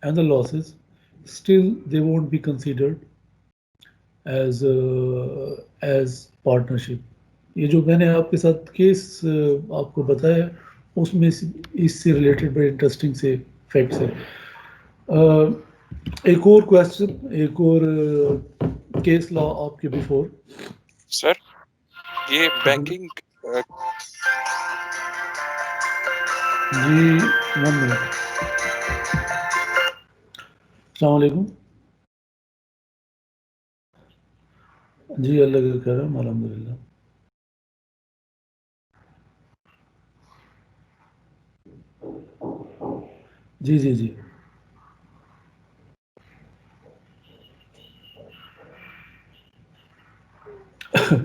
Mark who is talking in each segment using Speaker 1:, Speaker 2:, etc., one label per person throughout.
Speaker 1: and the losses, still they won't be considered as partnership. ये जो मैंने आपके साथ केस आपको बताया, उसमें इससे रिलेटेड बड़े इंटरेस्टिंग से फैक्ट्स है। एक और क्वेश्चन, एक और केस लॉ आपके बिफोर।
Speaker 2: सर ये बैंकिंग
Speaker 1: जी 1 मिनट। अस्सलाम वालेकुम। जी अल्लाह का करम, अल्हम्दुलिल्लाह। जी जी जी।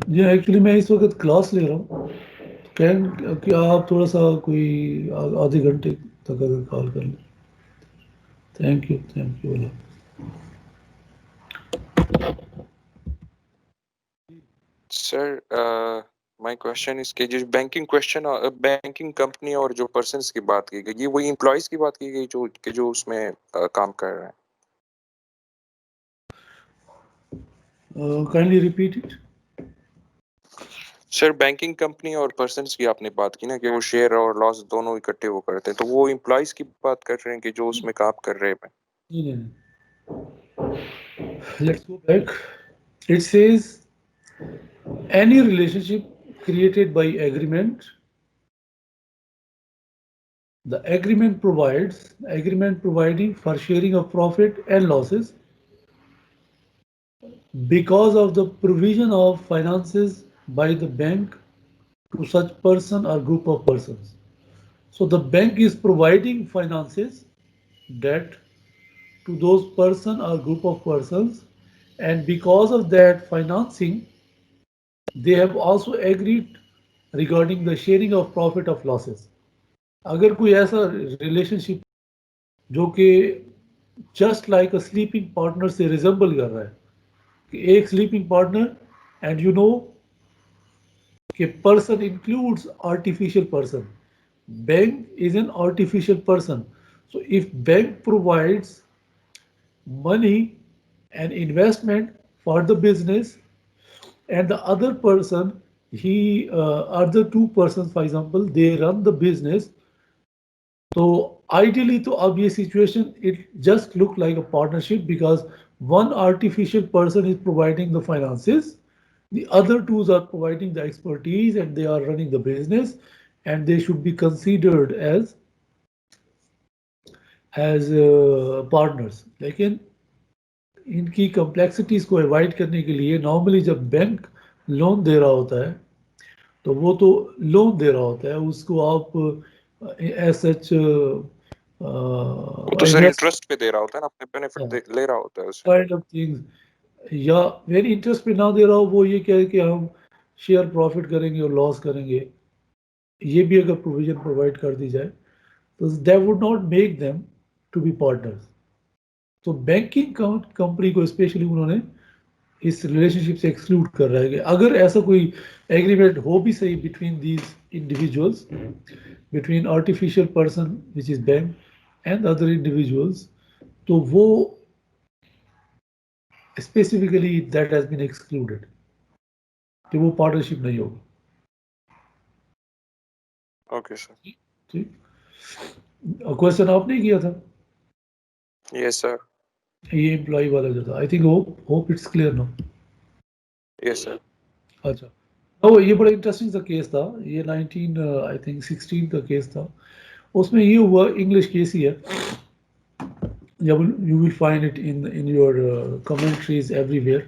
Speaker 1: जी एक्चुअली मैं इस वक्त क्लास ले रहा हूँ। कैन क्या आप थोड़ा सा कोई आधे घंटे तक अगर कॉल कर लें। Thank you Allah.
Speaker 2: Sir my question is कि जो बैंकिंग कंपनी और जो पर्सन्स की बात की गई, ये वही एम्प्लॉयज की बात की गई जो उसमें काम कर रहे हैं।
Speaker 1: Kindly repeat it.
Speaker 2: Sir banking company और पर्सन्स की आपने बात की ना कि वो शेयर और लॉस दोनों इकट्ठे वो करते हैं, तो वो एम्प्लॉयज की बात कर रहे हैं कि जो उसमें काम कर रहे हैं।
Speaker 1: नहीं नहीं, let's go back. It says any relationship created by agreement, the agreement providing for sharing of profit and losses because of the provision of finances by the bank to such person or group of persons. So the bank is providing finances, debt, to those person or group of persons, and because of that financing they have also agreed regarding the sharing of profit of losses. अगर कोई ऐसा relationship जो कि just like a sleeping partner से resemble कर रहा है कि एक sleeping partner and you know कि person includes artificial person, bank is an artificial person. So if bank provides money and investment for the business, and the other person, he other two persons for example they run the business, so ideally to अब ये situation it just look like a partnership because one artificial person is providing the finances, the other two are providing the expertise and they are running the business, and they should be considered as partners. लेकिन इनकी complexities को avoid करने के लिए normally जब bank loan दे रहा होता है तो वो तो लोन दे रहा होता है, उसको आप एज सच
Speaker 2: वो तो सर
Speaker 1: इन्वेस्ट
Speaker 2: इंटरेस्ट पे दे रहा होता है ना, अपने बेनिफिट ले रहा होता है उससे।
Speaker 1: काइंड ऑफ थिंग्स, या वेरी इंटरेस्ट पे ना दे रहा हो, वो ये क्या है कि हम शेयर प्रॉफिट करेंगे और लॉस करेंगे, ये भी अगर प्रोविजन प्रोवाइड कर दी जाए तो that would not make them to be partners. तो बैंकिंग कंपनी को स्पेशली उन्होंने इस रिलेशनशिप से एक्सक्लूड कर रहा है कि अगर ऐसा कोई एग्रीमेंट हो भी सही between these individuals, between artificial person which is bank and other individuals, तो वो specifically that has been excluded कि वो पार्टनरशिप नहीं होगी।
Speaker 2: Okay sir.
Speaker 1: ठीक, क्वेश्चन आपने किया था
Speaker 2: यस सर।
Speaker 1: ये एम्प्लॉय वाला जो था, I think hope it's clear no.
Speaker 2: Yes sir.
Speaker 1: अच्छा, तो ये बड़ा इंटरेस्टिंग सा केस था, ये 19 आई थिंक 16 का केस था। उसमें ये हुआ, इंग्लिश केस ही है, you will find it in your commentaries everywhere.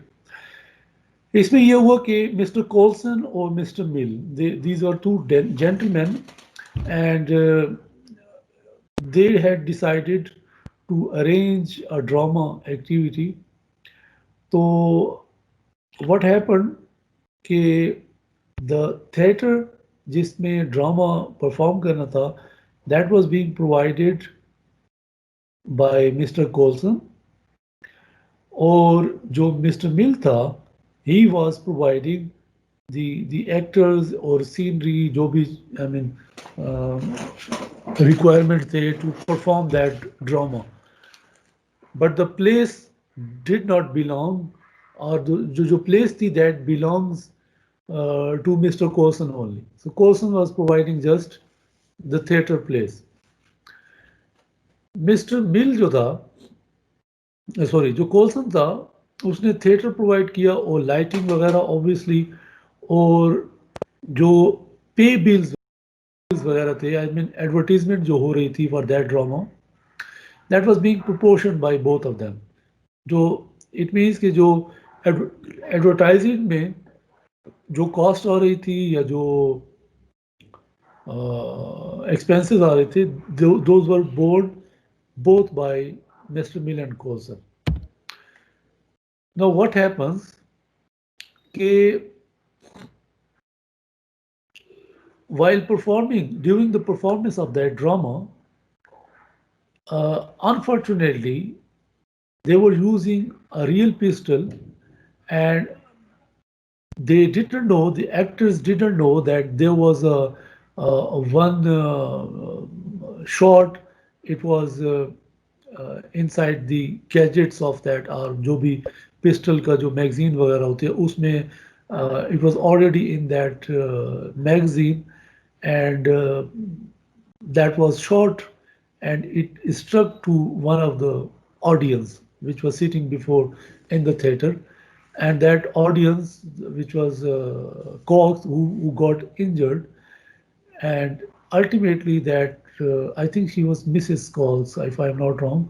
Speaker 1: इसमें ये हुआ कि मिस्टर कोल्सन और mister mill, these are two gentlemen, and they had decided to arrange a drama activity. तो what happened कि the theater जिसमें drama perform करना था, that was being provided by mister Colson, और जो मिस्टर मिल था ही वॉज प्रोवाइडिंग the actors और सीनरी जो भी आई मीन रिक्वायरमेंट थे to perform that drama. but the place did not belong, or the place that belongs to Mr. Coulson only. So Coulson was providing just the theater place. Mister Mill जो था, sorry जो कोल्सन था, उसने theatre provide किया और lighting वगैरह obviously, और जो पे बिल्स वगैरह थे, आई मीन एडवर्टीजमेंट जो हो रही थी for that drama, that was being proportion by both of them. जो इट मीन्स कि जो एडवर्टाइजिंग में जो कॉस्ट आ रही थी या जो expenses are it, those were borne both by Mr. Mill and Coulson. Now what happens कि while performing, during the performance of that drama, unfortunately they were using a real pistol, and they didn't know, the actors didn't know that there was a one shot, it was inside the gadgets of that, और जो भी pistol का जो magazine वगैरह होती है उसमें, it was already in that magazine, and that was shot, and it struck to one of the audience which was sitting before in the theater, and that audience, which was Cox, who got injured, and ultimately that, I think she was Mrs. Cox, if I'm not wrong.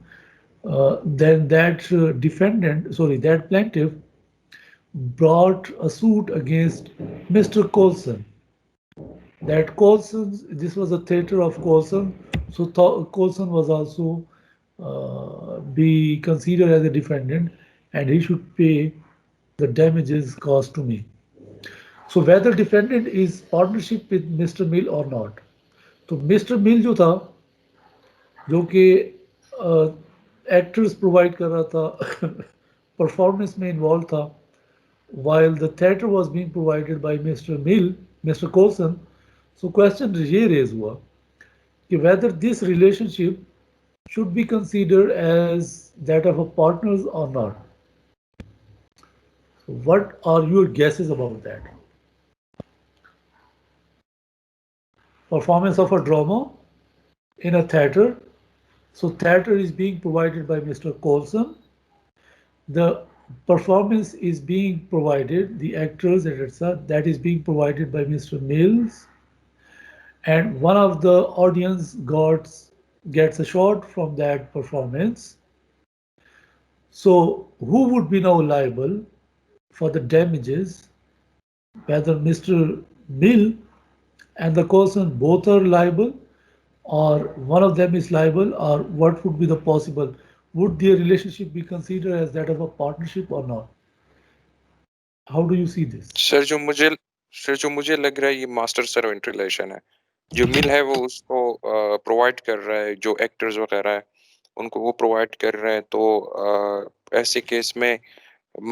Speaker 1: Then that defendant, sorry, that plaintiff brought a suit against Mr. Coulson. That Coulson, this was a theater of Coulson, so Coulson was also be considered as a defendant, and he should pay the damages caused to me. So whether defendant is partnership with Mr. Mill or not. तो mister Mill जो था, जो कि actors provide कर रहा था, performance में involve था, while the theater was being provided by Mr. Mill, Mr. Coulson. So question ये रेज हुआ कि whether this relationship should be considered as that of a partners or not. So what are your guesses about that? Performance of a drama in a theater. So theater is being provided by Mr. Coulson. The performance is being provided, the actors, etc., that is being provided by Mr. Mills, and one of the audience gets a shot from that performance. So who would be now liable for the damages? Whether Mr. Mill and the Coulson both are liable, or one of them is liable, or what would be the possible? Would their relationship be considered as that of a partnership or not? How do you see this?
Speaker 2: Sir जो मुझे लग रहा है ये master servant relation है। जो मिल है वो उसको प्रोवाइड कर रहा है, जो एक्टर्स वगैरह है उनको वो प्रोवाइड कर रहे हैं, तो ऐसे केस में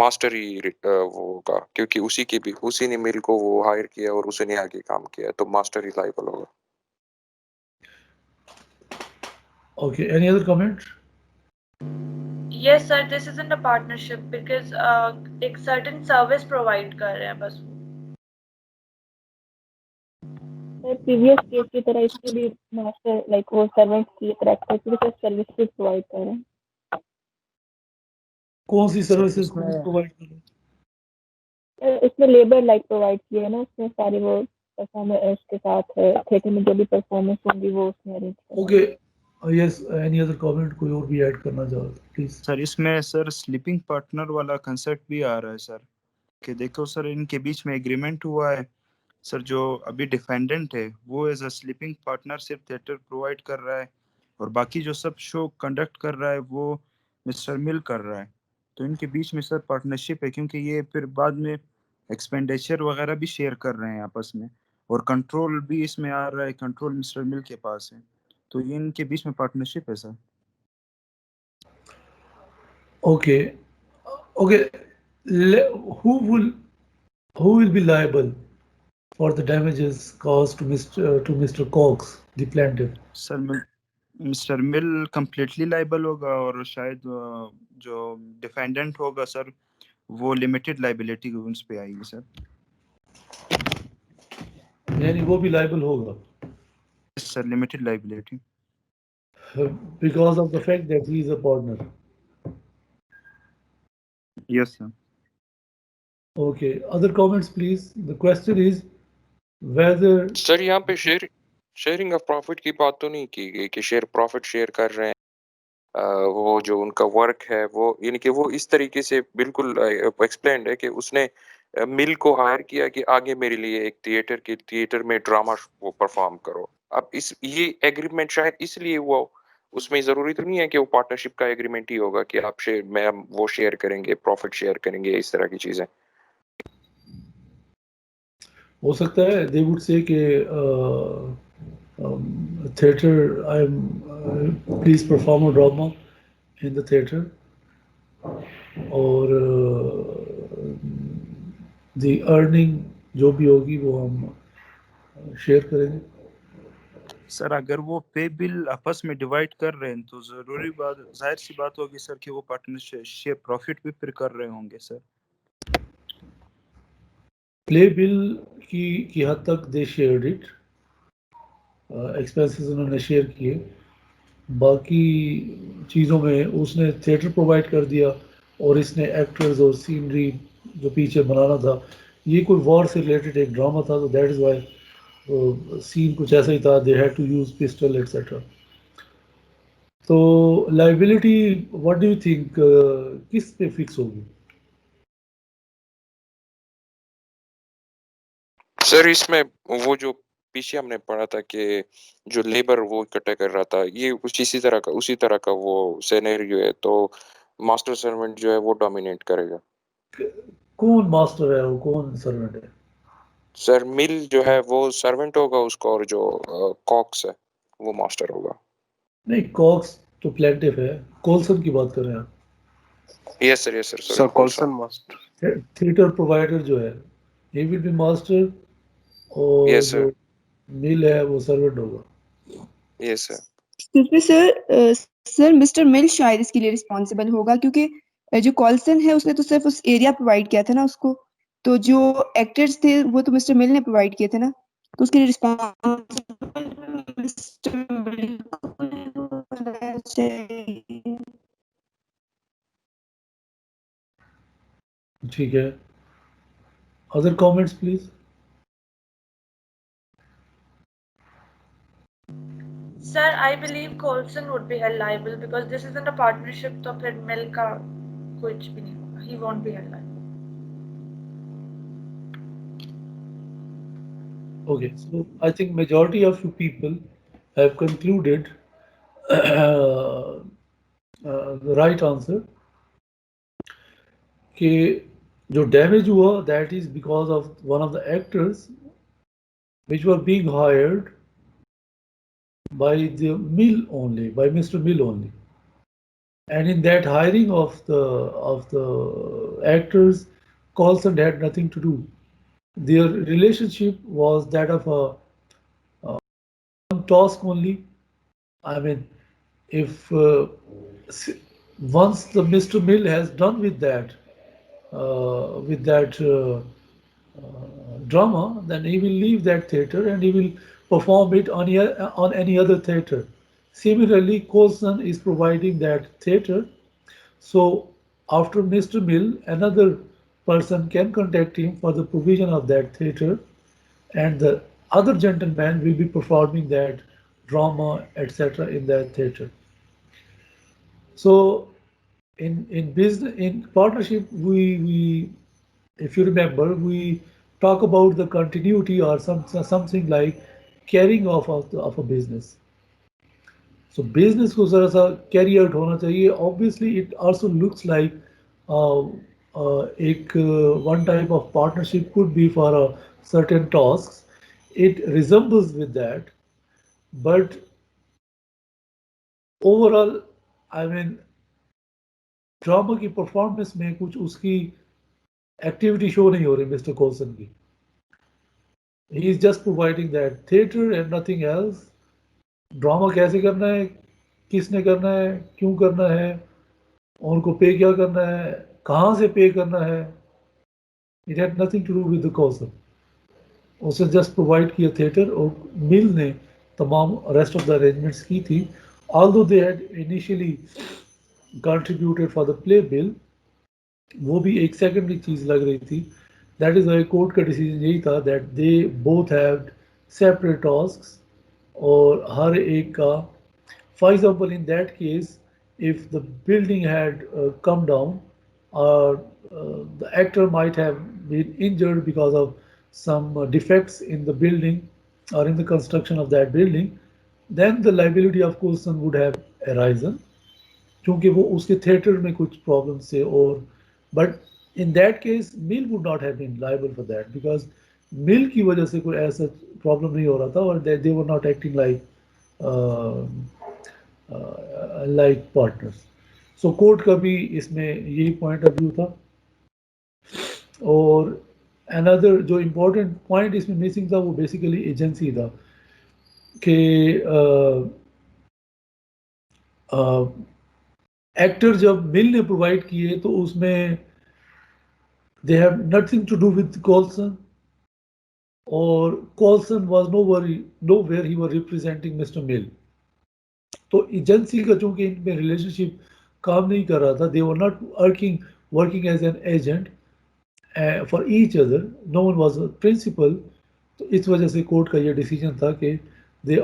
Speaker 2: मास्टर ही वो होगा, क्योंकि उसी ने मिल को वो हायर किया और उसी ने आगे काम किया, तो मास्टर ही लायबल होगा।
Speaker 1: Okay, any other comment?
Speaker 3: Yes, sir, this isn't a partnership because एक certain service provide कर रहे हैं बस वो।
Speaker 4: प्रीवियस केस की तरह इसके भी मास्टर लाइक वो सर्वेंट की तरह एक्टिविटी सर्विसेज प्रोवाइड कर रहे हैं।
Speaker 1: कौन सी सर्विसेज प्रोवाइड कर रहे हैं?
Speaker 4: इसमें लेबर लाइक प्रोवाइड किए है ना, उसमें सारे वो परफॉर्मेंस के साथ थिएटर में जो भी परफॉर्मेंस होंगी वो उसमें अरेंज कर।
Speaker 1: Okay, yes, any other comment, कोई और भी ऐड करना चाहो प्लीज।
Speaker 5: सर इसमें सर स्लीपिंग पार्टनर वाला कंसेप्ट भी आ रहा है सर, कि देखो सर इनके बीच में एग्रीमेंट हुआ है सर, जो अभी डिफेंडेंट है वो एज अ स्लीपिंग पार्टनर सिर्फ थिएटर प्रोवाइड कर रहा है, और बाकी जो सब शो कंडक्ट कर रहा है वो मिस्टर मिल कर रहा है। तो इनके बीच में सर पार्टनरशिप है, क्योंकि ये फिर बाद में एक्सपेंडिचर वगैरह भी शेयर कर रहे हैं आपस में, और कंट्रोल भी इसमें आ रहा है, कंट्रोल मिस्टर मिल के पास है, तो ये इनके बीच में पार्टनरशिप है sir.
Speaker 1: Okay, who will be liable for the damages caused to Mr. Cox, the plaintiff?
Speaker 5: Sir mister mill completely liable होगा और शायद जो डिफेंडेंट होगा सर वो लिमिटेड लाइबिलिटी उस पे आएगी सर।
Speaker 1: यानी वो भी लाइबल होगा
Speaker 5: sir limited liability.
Speaker 1: because of the fact that he is a partner.
Speaker 5: Yes sir.
Speaker 1: Okay, other comments please. The question is whether
Speaker 2: sir यहाँ पे शेयरिंग ऑफ प्रॉफिट की बात तो नहीं की गई कि शेयर प्रॉफिट शेयर कर रहे हैं। वो जो उनका वर्क है वो यानी कि वो इस तरीके से बिल्कुल एक्सप्लेन्ड है कि उसने मिल को हायर किया कि आगे मेरे लिए एक थिएटर में ड्रामा वो परफॉर्म करो। अब ये एग्रीमेंट शायद इसलिए हुआ हो, उसमें ज़रूरी तो नहीं है कि वो पार्टनरशिप का एग्रीमेंट ही होगा कि आप वो शेयर करेंगे, प्रॉफिट शेयर करेंगे, इस तरह की चीज़ें।
Speaker 1: हो सकता है they would say कि theater please perform a drama in the theater और the earning जो भी होगी वो हम शेयर करेंगे।
Speaker 5: सर अगर वो पे बिल आपस में डिवाइड कर रहे हैं तो जाहिर सी बात होगी सर कि वो पार्टनरशिप शेयर प्रॉफिट भी फिर कर रहे होंगे सर।
Speaker 1: प्ले बिल की हद तक दे शेयर्ड इट, एक्सपेंसेस उन्होंने शेयर किए, बाकी चीज़ों में उसने थिएटर प्रोवाइड कर दिया और इसने एक्टर्स और सीनरी जो पीछे बनाना था, ये कोई वॉर से रिलेटेड एक ड्रामा था, तो दैट इज़ वाई सीन कुछ ऐसा ही था, they had to use pistol etcetera. तो liability what do you think किस पे फिक्स होगी?
Speaker 2: सर इसमें वो जो पीछे हमने पढ़ा था कि जो लेबर वो इकट्ठा कर रहा था, ये उसी तरह का वो सिनेरियो है, तो मास्टर सर्वेंट जो है वो डोमिनेट करेगा।
Speaker 1: कौन मास्टर है और कौन सर्वेंट है?
Speaker 2: सर मिल जो है वो सर्वेंट होगा उसका और जो कॉक्स है वो मास्टर होगा।
Speaker 1: नहीं, कॉक्स तो प्लेंटिफ है, कोल्सन की बात कर रहे हैं आप।
Speaker 2: Yes sir
Speaker 6: sir Colson master.
Speaker 1: Theatre provider जो है he will be मास्टर और
Speaker 2: यस
Speaker 1: जो
Speaker 2: सर
Speaker 1: मिल है वो सर्वेंट होगा।
Speaker 2: यस सर
Speaker 7: इसमें सर मिस्टर मिल शायद इसके लिए रिस्पॉन्सिबल होगा क्योंकि जो कॉल्सन है उसने तो सिर्फ उस एरिया प्रोवाइड किया था ना उसको, तो जो एक्टर्स थे वो तो मिस्टर मिल ने प्रोवाइड किए थे ना, तो उसके लिए रिस्पॉन्सिबल मिस्टर मिल को होना चाहिए।
Speaker 1: ठीक है, other comments please.
Speaker 3: Sir, I believe Colson would be held liable because this isn't a partnership, तो फिर मिल का कुछ भी नहीं होगा. He won't be held liable.
Speaker 1: Okay, so I think majority of you people have concluded the right answer कि जो damage हुआ that is because of one of the actors which were being hired by the mill only, by Mr. Mill only. And in that hiring of the actors, Coulson had nothing to do. Their relationship was that of a task only. I mean, if once the Mr. Mill has done with that drama, then he will leave that theater and he will perform it on any other theater. Similarly, Coulson is providing that theater. So after Mr. Mill, another person can contact him for the provision of that theater, and the other gentleman will be performing that drama, etc., in that theater. So in business, in partnership, we if you remember, we talk about the continuity or something like carrying off of a business. So business को जरा सा carry out होना चाहिए. Obviously, it also looks like एक one type of partnership could be for a certain tasks. It resembles with that, but overall, I mean, drama की performance में कुछ उसकी एक्टिविटी शो नहीं हो रही मिस्टर कोल्सन की. He is just providing that theatre and nothing else. Drama कैसे करना है किसने करना है, क्यों करना है, उनको पे क्या करना है, कहाँ से पे करना है, it had nothing to do with the Colson. उसे जस्ट प्रोवाइड किया थिएटर और मिल ने तमाम रेस्ट ऑफ द अरेंजमेंट्स की थी। Although they had initially contributed for the play bill, वो भी एक सेकेंडरी चीज़ लग रही थी। दैट इज़ वाई कोर्ट का डिसीजन यही था that they both have separate tasks और हर एक का, for example, in that case, if the building had come down, or the actor might have been injured because of some defects in the building or in the construction of that building, then the liability of Coulson would have arisen, क्योंकि वो उसके theatre में कुछ problems थे और but in that case Mill would not have been liable for that because Mill की वजह से कोई ऐसा problem नहीं हो रहा था और they were not acting like partners. So court का भी इसमें यही पॉइंट ऑफ व्यू था। और अनदर जो इम्पोर्टेंट पॉइंट इसमें मिसिंग था वो बेसिकली एजेंसी था कि एक्टर जब मिल ने प्रोवाइड किए तो उसमें they have nothing to do with Colson और Colson was nowhere he was representing mister Mill. तो एजेंसी का चूंकि इनमें रिलेशनशिप काम नहीं कर रहा था, they were not working as an agent for each other, no one was a principal. तो इस वजह से कोर्ट का ये डिसीजन था कि they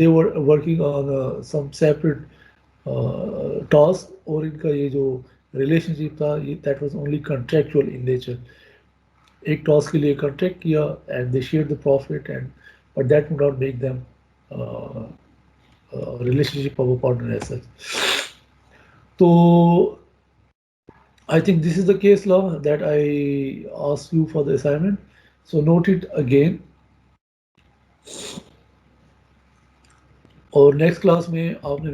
Speaker 1: were working on some separate task और इनका ये जो रिलेशनशिप था ये that was only contractual in nature. एक टास्क के लिए कॉन्ट्रैक्ट किया and they share the profit and but that would not make them relationship of a partner as such. So I think this is the case law that I asked you for the assignment. So note it again. और next class में आपने